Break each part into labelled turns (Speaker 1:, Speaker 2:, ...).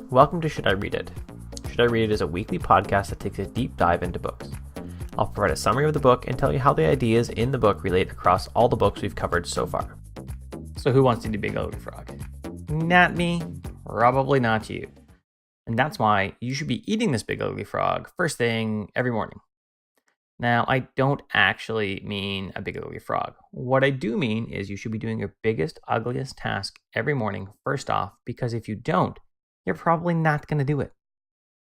Speaker 1: Welcome to Should I Read It? Should I Read It is a weekly podcast that takes a deep dive into books. I'll provide a summary of the book and tell you how the ideas in the book relate across all the books we've covered so far. So who wants to do Big Ugly Frog? Not me. Probably not you. And that's why you should be eating this Big Ugly Frog first thing every morning. Now, I don't actually mean a big ugly frog. What I do mean is you should be doing your biggest, ugliest task every morning first off, because if you don't, you're probably not going to do it.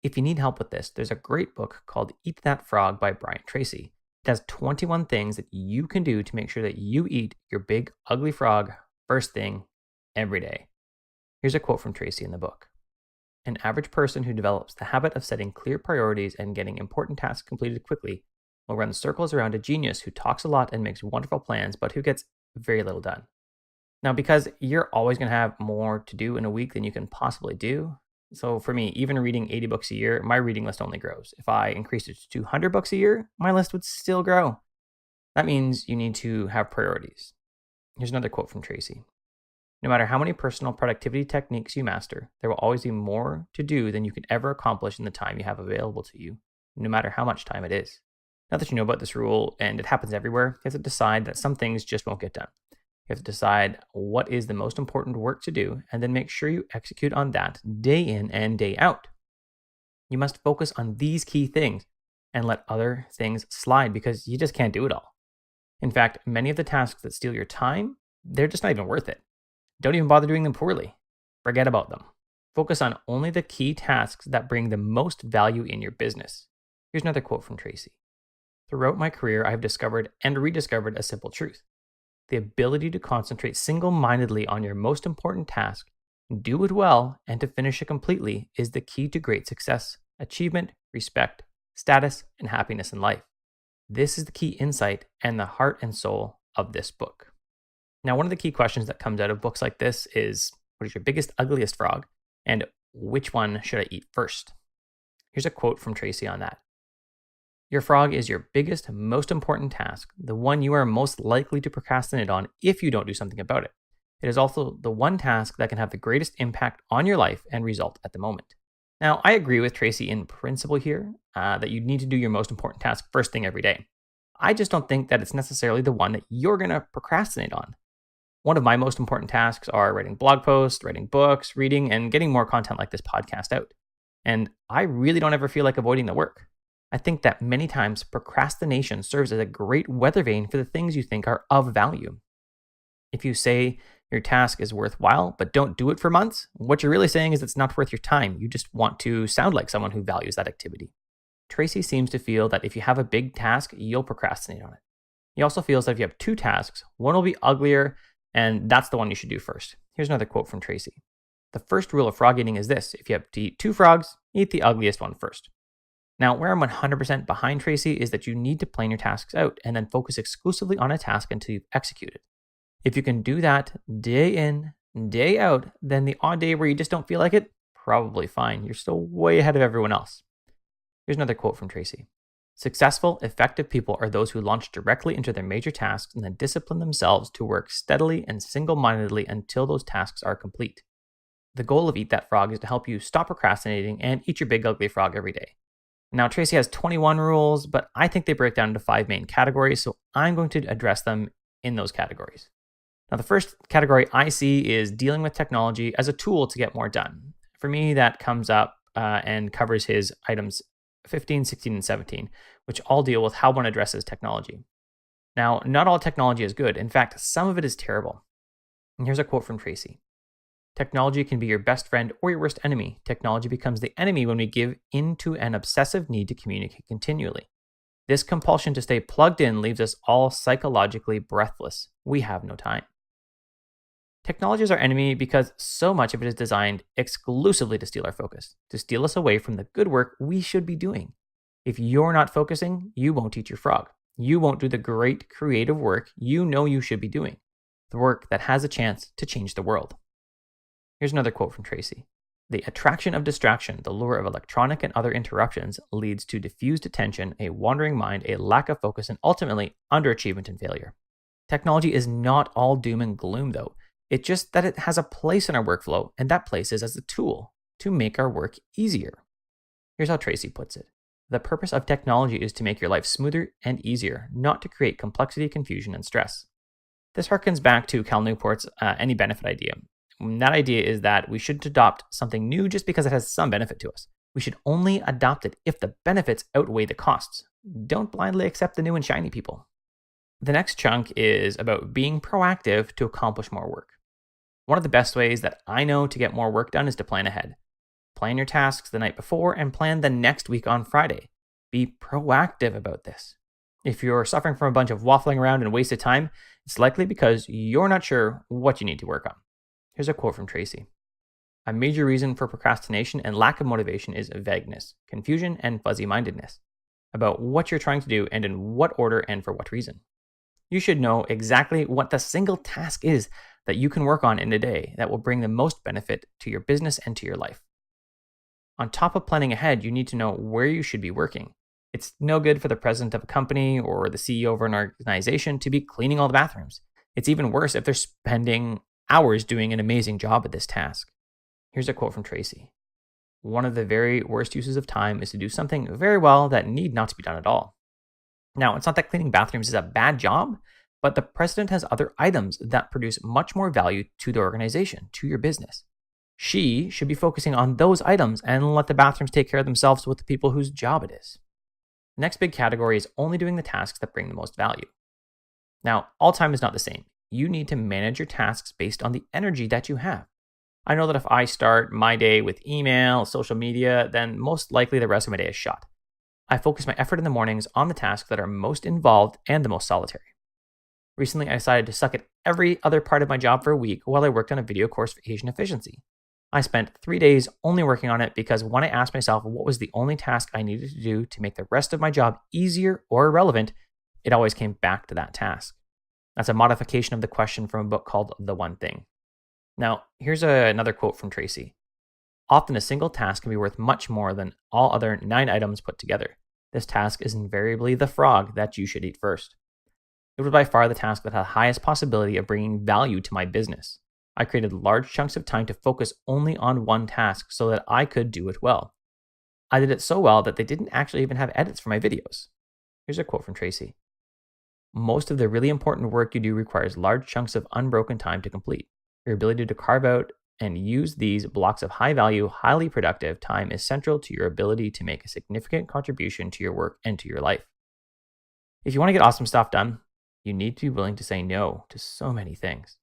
Speaker 1: If you need help with this, there's a great book called Eat That Frog by Tracy. It has 21 things that you can do to make sure that you eat your big ugly frog first thing every day. Here's a quote from Tracy in the book. An average person who develops the habit of setting clear priorities and getting important tasks completed quickly will run circles around a genius who talks a lot and makes wonderful plans, but who gets very little done. Now, because you're always going to have more to do in a week than you can possibly do. So for me, even reading 80 books a year, my reading list only grows. If I increased it to 200 books a year, my list would still grow. That means you need to have priorities. Here's another quote from Tracy. No matter how many personal productivity techniques you master, there will always be more to do than you can ever accomplish in the time you have available to you, no matter how much time it is. Now that you know about this rule, and it happens everywhere, you have to decide that some things just won't get done. You have to decide what is the most important work to do, and then make sure you execute on that day in and day out. You must focus on these key things and let other things slide because you just can't do it all. In fact, many of the tasks that steal your time, they're just not even worth it. Don't even bother doing them poorly. Forget about them. Focus on only the key tasks that bring the most value in your business. Here's another quote from Tracy. Throughout my career, I have discovered and rediscovered a simple truth. The ability to concentrate single-mindedly on your most important task, do it well, and to finish it completely is the key to great success, achievement, respect, status, and happiness in life. This is the key insight and the heart and soul of this book. Now, one of the key questions that comes out of books like this is, what is your biggest, ugliest frog? And which one should I eat first? Here's a quote from Tracy on that. Your frog is your biggest, most important task, the one you are most likely to procrastinate on if you don't do something about it. It is also the one task that can have the greatest impact on your life and result at the moment. Now, I agree with Tracy in principle here, that you need to do your most important task first thing every day. I just don't think that it's necessarily the one that you're going to procrastinate on. One of my most important tasks are writing blog posts, writing books, reading, and getting more content like this podcast out. And I really don't ever feel like avoiding the work. I think that many times procrastination serves as a great weather vane for the things you think are of value. If you say your task is worthwhile, but don't do it for months, what you're really saying is it's not worth your time. You just want to sound like someone who values that activity. Tracy seems to feel that if you have a big task, you'll procrastinate on it. He also feels that if you have two tasks, one will be uglier, and that's the one you should do first. Here's another quote from Tracy. The first rule of frog eating is this. If you have to eat two frogs, eat the ugliest one first. Now, where I'm 100% behind Tracy is that you need to plan your tasks out and then focus exclusively on a task until you've executed. If you can do that day in, day out, then the odd day where you just don't feel like it, probably fine. You're still way ahead of everyone else. Here's another quote from Tracy. Successful, effective people are those who launch directly into their major tasks and then discipline themselves to work steadily and single-mindedly until those tasks are complete. The goal of Eat That Frog is to help you stop procrastinating and eat your big ugly frog every day. Now, Tracy has 21 rules, but I think they break down into 5 main categories, so I'm going to address them in those categories. Now, the first category I see is dealing with technology as a tool to get more done. For me, that comes up and covers his items 15, 16, and 17, which all deal with how one addresses technology. Now, not all technology is good. In fact, some of it is terrible. And here's a quote from Tracy. Technology can be your best friend or your worst enemy. Technology becomes the enemy when we give in to an obsessive need to communicate continually. This compulsion to stay plugged in leaves us all psychologically breathless. We have no time. Technology is our enemy because so much of it is designed exclusively to steal our focus, to steal us away from the good work we should be doing. If you're not focusing, you won't eat your frog. You won't do the great creative work you know you should be doing, the work that has a chance to change the world. Here's another quote from Tracy. The attraction of distraction, the lure of electronic and other interruptions, leads to diffused attention, a wandering mind, a lack of focus, and ultimately underachievement and failure. Technology is not all doom and gloom, though. It's just that it has a place in our workflow, and that place is as a tool to make our work easier. Here's how Tracy puts it. The purpose of technology is to make your life smoother and easier, not to create complexity, confusion, and stress. This harkens back to Cal Newport's any benefit idea. And that idea is that we shouldn't adopt something new just because it has some benefit to us. We should only adopt it if the benefits outweigh the costs. Don't blindly accept the new and shiny, people. The next chunk is about being proactive to accomplish more work. One of the best ways that I know to get more work done is to plan ahead. Plan your tasks the night before and plan the next week on Friday. Be proactive about this. If you're suffering from a bunch of waffling around and wasted time, it's likely because you're not sure what you need to work on. Here's a quote from Tracy. A major reason for procrastination and lack of motivation is vagueness, confusion, and fuzzy-mindedness about what you're trying to do and in what order and for what reason. You should know exactly what the single task is that you can work on in a day that will bring the most benefit to your business and to your life. On top of planning ahead, you need to know where you should be working. It's no good for the president of a company or the CEO of an organization to be cleaning all the bathrooms. It's even worse if they're spending hours doing an amazing job at this task. Here's a quote from Tracy. One of the very worst uses of time is to do something very well that need not to be done at all. Now, it's not that cleaning bathrooms is a bad job, but the president has other items that produce much more value to the organization, to your business. She should be focusing on those items and let the bathrooms take care of themselves with the people whose job it is. The next big category is only doing the tasks that bring the most value. Now, all time is not the same. You need to manage your tasks based on the energy that you have. I know that if I start my day with email, social media, then most likely the rest of my day is shot. I focus my effort in the mornings on the tasks that are most involved and the most solitary. Recently, I decided to suck at every other part of my job for a week while I worked on a video course for Asian efficiency. I spent 3 days only working on it because when I asked myself what was the only task I needed to do to make the rest of my job easier or irrelevant, it always came back to that task. That's a modification of the question from a book called The One Thing. Now, here's another quote from Tracy. Often a single task can be worth much more than all other 9 items put together. This task is invariably the frog that you should eat first. It was by far the task that had the highest possibility of bringing value to my business. I created large chunks of time to focus only on one task so that I could do it well. I did it so well that they didn't actually even have edits for my videos. Here's a quote from Tracy. Most of the really important work you do requires large chunks of unbroken time to complete. Your ability to carve out and use these blocks of high value, highly productive time is central to your ability to make a significant contribution to your work and to your life. If you want to get awesome stuff done, you need to be willing to say no to so many things.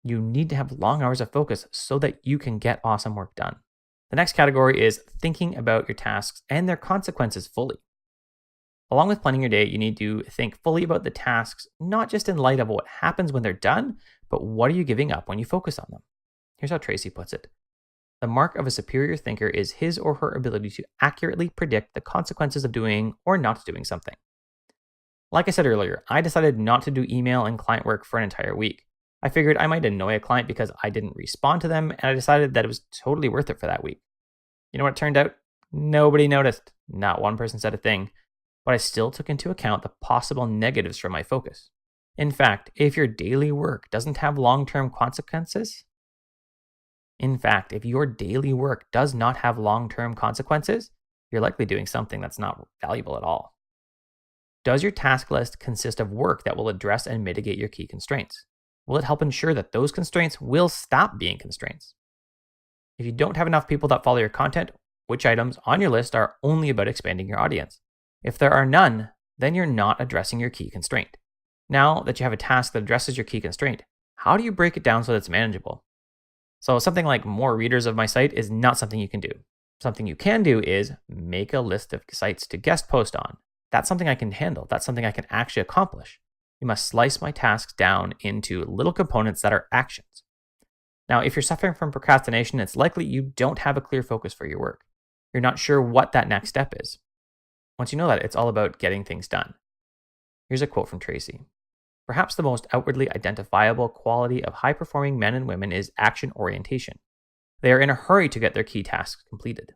Speaker 1: You need to have long hours of focus so that you can get awesome work done. The next category is thinking about your tasks and their consequences fully. Along with planning your day, you need to think fully about the tasks, not just in light of what happens when they're done, but what are you giving up when you focus on them? Here's how Tracy puts it. The mark of a superior thinker is his or her ability to accurately predict the consequences of doing or not doing something. Like I said earlier, I decided not to do email and client work for an entire week. I figured I might annoy a client because I didn't respond to them, and I decided that it was totally worth it for that week. You know what it turned out? Nobody noticed. Not one person said a thing. But I still took into account the possible negatives from my focus. In fact, if your daily work doesn't have long-term consequences, you're likely doing something that's not valuable at all. Does your task list consist of work that will address and mitigate your key constraints? Will it help ensure that those constraints will stop being constraints? If you don't have enough people that follow your content, which items on your list are only about expanding your audience? If there are none, then you're not addressing your key constraint. Now that you have a task that addresses your key constraint, how do you break it down so that it's manageable? So something like more readers of my site is not something you can do. Something you can do is make a list of sites to guest post on. That's something I can handle. That's something I can actually accomplish. You must slice my tasks down into little components that are actions. Now, if you're suffering from procrastination, it's likely you don't have a clear focus for your work. You're not sure what that next step is. Once you know that, it's all about getting things done. Here's a quote from Tracy. Perhaps the most outwardly identifiable quality of high-performing men and women is action orientation. They are in a hurry to get their key tasks completed.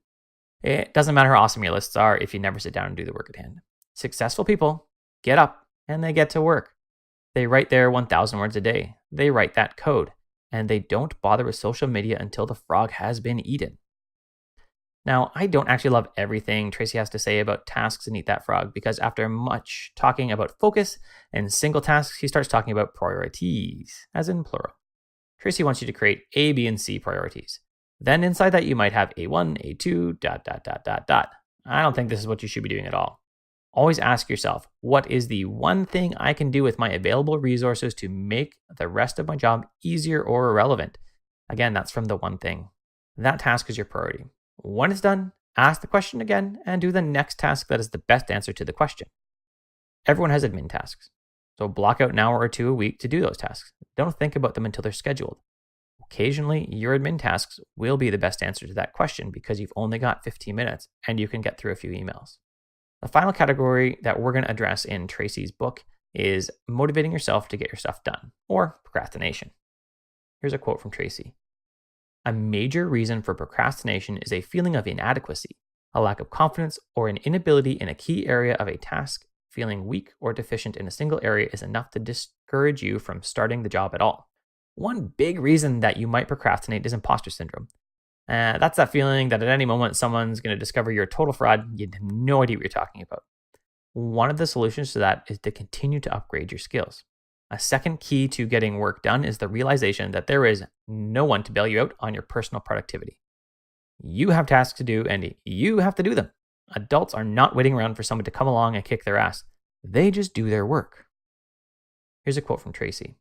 Speaker 1: It doesn't matter how awesome your lists are if you never sit down and do the work at hand. Successful people get up and they get to work. They write their 1,000 words a day. They write that code. And they don't bother with social media until the frog has been eaten. Now, I don't actually love everything Tracy has to say about tasks in Eat That Frog, because after much talking about focus and single tasks, he starts talking about priorities, as in plural. Tracy wants you to create A, B, and C priorities. Then inside that, you might have A1, A2, ... I don't think this is what you should be doing at all. Always ask yourself, what is the one thing I can do with my available resources to make the rest of my job easier or irrelevant? Again, that's from the one thing. That task is your priority. When it's done, ask the question again and do the next task that is the best answer to the question. Everyone has admin tasks, so block out an hour or two a week to do those tasks. Don't think about them until they're scheduled. Occasionally, your admin tasks will be the best answer to that question because you've only got 15 minutes and you can get through a few emails. The final category that we're going to address in Tracy's book is motivating yourself to get your stuff done, or procrastination. Here's a quote from Tracy. A major reason for procrastination is a feeling of inadequacy, a lack of confidence, or an inability in a key area of a task. Feeling weak or deficient in a single area is enough to discourage you from starting the job at all. One big reason that you might procrastinate is imposter syndrome. That's that feeling that at any moment someone's going to discover you're a total fraud. You have no idea what you're talking about. One of the solutions to that is to continue to upgrade your skills. A second key to getting work done is the realization that there is no one to bail you out on your personal productivity. You have tasks to do and you have to do them. Adults are not waiting around for someone to come along and kick their ass. They just do their work. Here's a quote from Tracy.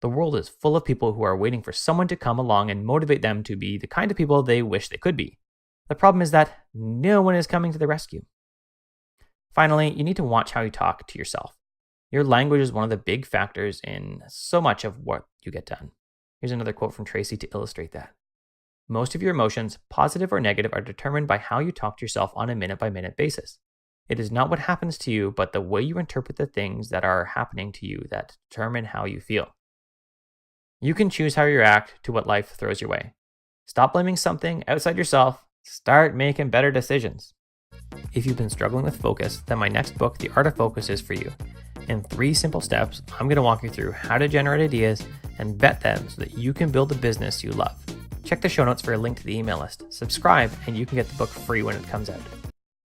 Speaker 1: The world is full of people who are waiting for someone to come along and motivate them to be the kind of people they wish they could be. The problem is that no one is coming to the rescue. Finally, you need to watch how you talk to yourself. Your language is one of the big factors in so much of what you get done. Here's another quote from Tracy to illustrate that. Most of your emotions, positive or negative, are determined by how you talk to yourself on a minute-by-minute basis. It is not what happens to you, but the way you interpret the things that are happening to you that determine how you feel. You can choose how you react to what life throws your way. Stop blaming something outside yourself. Start making better decisions. If you've been struggling with focus, then my next book, The Art of Focus, is for you. In 3 simple steps, I'm going to walk you through how to generate ideas and vet them so that you can build a business you love. Check the show notes for a link to the email list. Subscribe and you can get the book free when it comes out.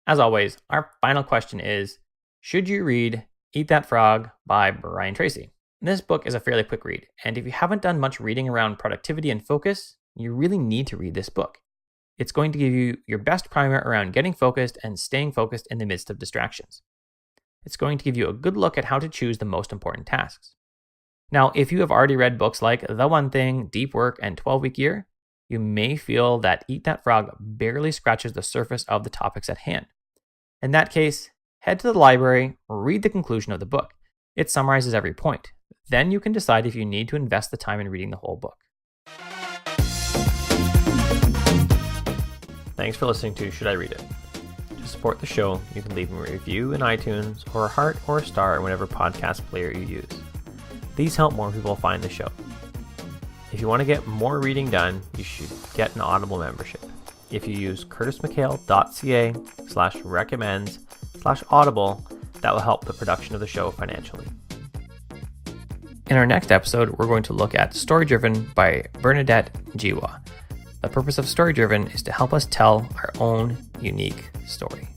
Speaker 1: As always, our final question is, should you read Eat That Frog by Brian Tracy? This book is a fairly quick read, and if you haven't done much reading around productivity and focus, you really need to read this book. It's going to give you your best primer around getting focused and staying focused in the midst of distractions. It's going to give you a good look at how to choose the most important tasks. Now, if you have already read books like The One Thing, Deep Work, and 12-Week Year, you may feel that Eat That Frog barely scratches the surface of the topics at hand. In that case, head to the library, read the conclusion of the book. It summarizes every point. Then you can decide if you need to invest the time in reading the whole book. Thanks for listening to Should I Read It? To support the show, you can leave me a review in iTunes or a heart or a star in whatever podcast player you use. These help more people find the show. If you want to get more reading done, you should get an Audible membership. If you use curtismchale.ca/recommends/audible, that will help the production of the show financially. In our next episode, we're going to look at Story Driven by Bernadette Jiwa. The purpose of Story Driven is to help us tell our own unique story.